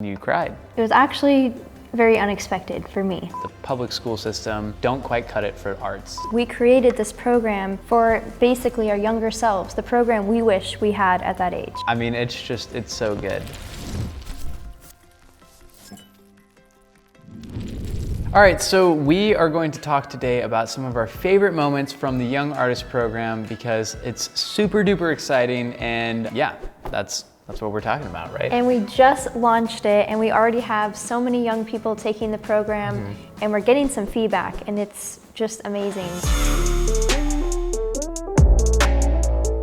You cried. It was actually very unexpected for me. The public school system don't quite cut it for arts. We created this program for basically our younger selves, the program we wish we had at that age. I mean, it's so good. All right, so we are going to talk today about some of our favorite moments from the Young Artist Program because it's super duper exciting, and yeah, that's what we're talking about, right? And we just launched it, and we already have so many young people taking the program, and we're getting some feedback, and it's just amazing.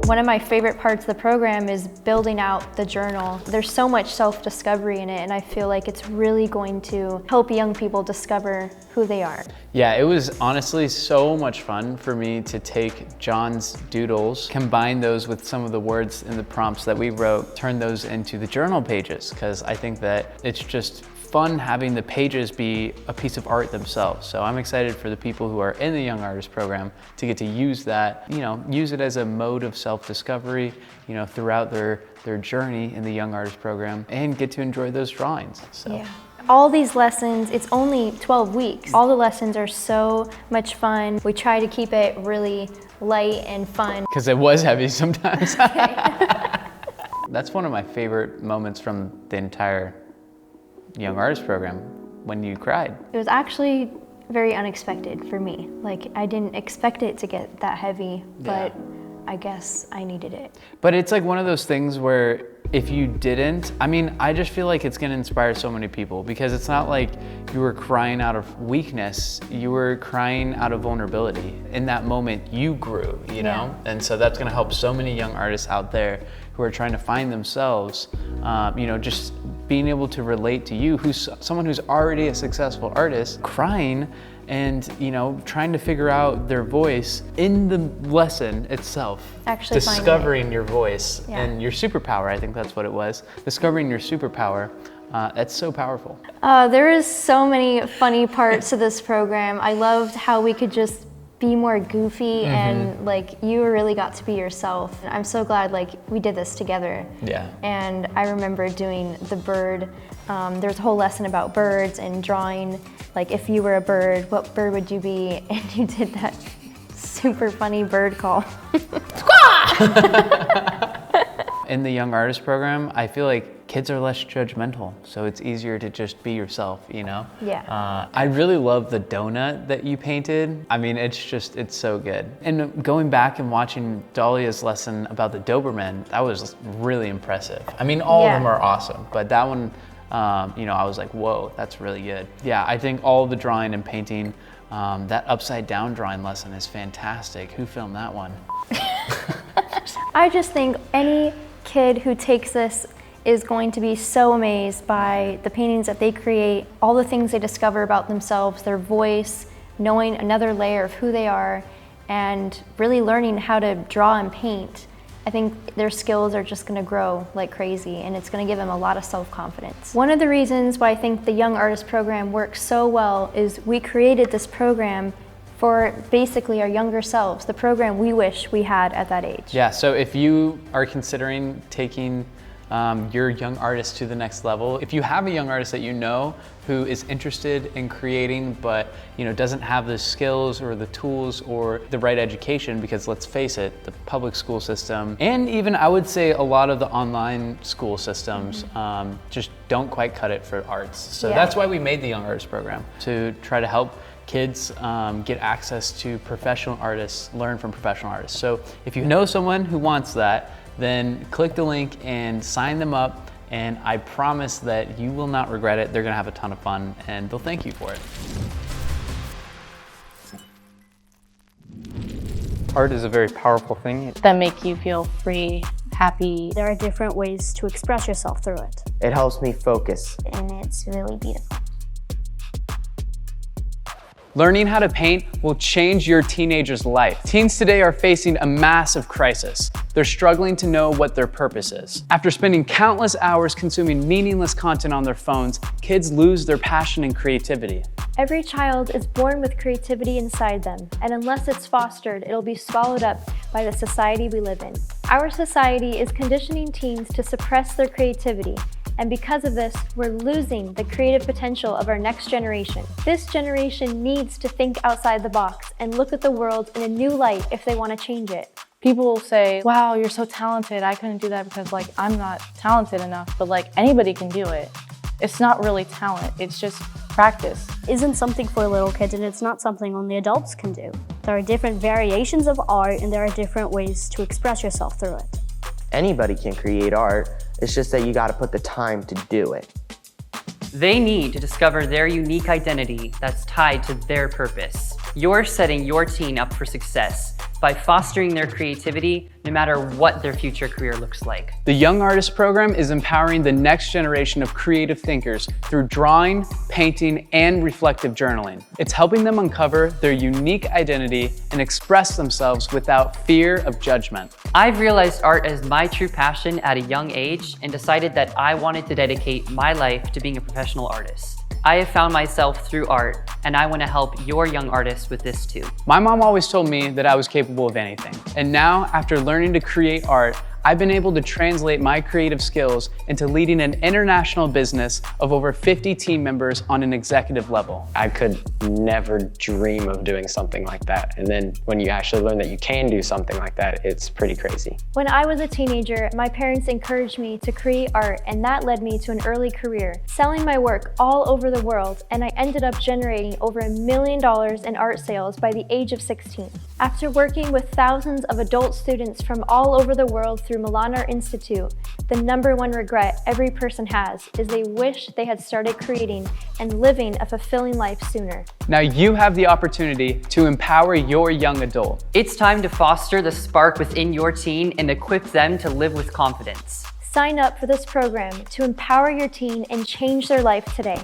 One of my favorite parts of the program is building out the journal. There's so much self-discovery in it, and I feel like it's really going to help young people discover who they are. Yeah, it was honestly so much fun for me to take John's doodles, combine those with some of the words in the prompts that we wrote, turn those into the journal pages, because I think that it's just fun having the pages be a piece of art themselves. So I'm excited for the people who are in the Young Artist Program to get to use that, use it as a mode of self-discovery, throughout their journey in the Young Artist Program and get to enjoy those drawings. So. Yeah. All these lessons, it's only 12 weeks. All the lessons are so much fun. We try to keep it really light and fun. Because it was heavy sometimes. That's one of my favorite moments from the entire Young Artist Program, when you cried. It was actually very unexpected for me. Like, I didn't expect it to get that heavy, but I guess I needed it. But it's like one of those things where if you didn't, I just feel like it's gonna inspire so many people, because it's not like you were crying out of weakness, you were crying out of vulnerability. In that moment, you grew, you know? And so that's gonna help so many young artists out there who are trying to find themselves, just being able to relate to you, who's someone who's already a successful artist, crying and trying to figure out their voice in the lesson itself. Actually discovering your voice and your superpower. I think that's what it was. Discovering your superpower. That's so powerful. There is so many funny parts to this program. I loved how we could just be more goofy and you really got to be yourself. I'm so glad we did this together. Yeah. And I remember doing the bird. There's a whole lesson about birds and drawing, if you were a bird, what bird would you be? And you did that super funny bird call. In the Young Artist Program, I feel like kids are less judgmental, so it's easier to just be yourself, Yeah. I really love the donut that you painted. It's so good. And going back and watching Dahlia's lesson about the Doberman, that was really impressive. All of them are awesome, but that one, I was like, whoa, that's really good. Yeah, I think all the drawing and painting, that upside down drawing lesson is fantastic. Who filmed that one? I just think any kid who takes this is going to be so amazed by the paintings that they create, all the things they discover about themselves, their voice, knowing another layer of who they are, and really learning how to draw and paint. I think their skills are just gonna grow like crazy, and it's gonna give them a lot of self-confidence. One of the reasons why I think the Young Artist Program works so well is we created this program for basically our younger selves, the program we wish we had at that age. Yeah, so if you are considering taking your young artist to the next level, if you have a young artist that you know who is interested in creating but doesn't have the skills or the tools or the right education, because let's face it, the public school system and even I would say a lot of the online school systems just don't quite cut it for arts. So that's why we made the Young Artist Program, to try to help kids get access to professional artists, learn from professional artists. So if you know someone who wants that, then click the link and sign them up, and I promise that you will not regret it. They're gonna have a ton of fun and they'll thank you for it. Art is a very powerful thing. That make you feel free, happy. There are different ways to express yourself through it. It helps me focus. And it's really beautiful. Learning how to paint will change your teenager's life. Teens today are facing a massive crisis. They're struggling to know what their purpose is. After spending countless hours consuming meaningless content on their phones, kids lose their passion and creativity. Every child is born with creativity inside them, and unless it's fostered, it'll be swallowed up by the society we live in. Our society is conditioning teens to suppress their creativity And because of this, we're losing the creative potential of our next generation. This generation needs to think outside the box and look at the world in a new light if they want to change it. People will say, wow, you're so talented. I couldn't do that because I'm not talented enough, but anybody can do it. It's not really talent, it's just practice. Isn't something for little kids, and it's not something only adults can do. There are different variations of art, and there are different ways to express yourself through it. Anybody can create art, it's just that you gotta put the time to do it. They need to discover their unique identity that's tied to their purpose. You're setting your teen up for success by fostering their creativity no matter what their future career looks like. The Young Artist Program is empowering the next generation of creative thinkers through drawing, painting, and reflective journaling. It's helping them uncover their unique identity and express themselves without fear of judgment. I've realized art as my true passion at a young age and decided that I wanted to dedicate my life to being a professional artist. I have found myself through art, and I want to help your young artists with this too. My mom always told me that I was capable of anything. And now, after learning to create art, I've been able to translate my creative skills into leading an international business of over 50 team members on an executive level. I could never dream of doing something like that. And then when you actually learn that you can do something like that, it's pretty crazy. When I was a teenager, my parents encouraged me to create art, and that led me to an early career, selling my work all over the world, and I ended up generating over $1 million in art sales by the age of 16. After working with thousands of adult students from all over the world through Milan Art Institute, the #1 regret every person has is they wish they had started creating and living a fulfilling life sooner. Now you have the opportunity to empower your young adult. It's time to foster the spark within your teen and equip them to live with confidence. Sign up for this program to empower your teen and change their life today.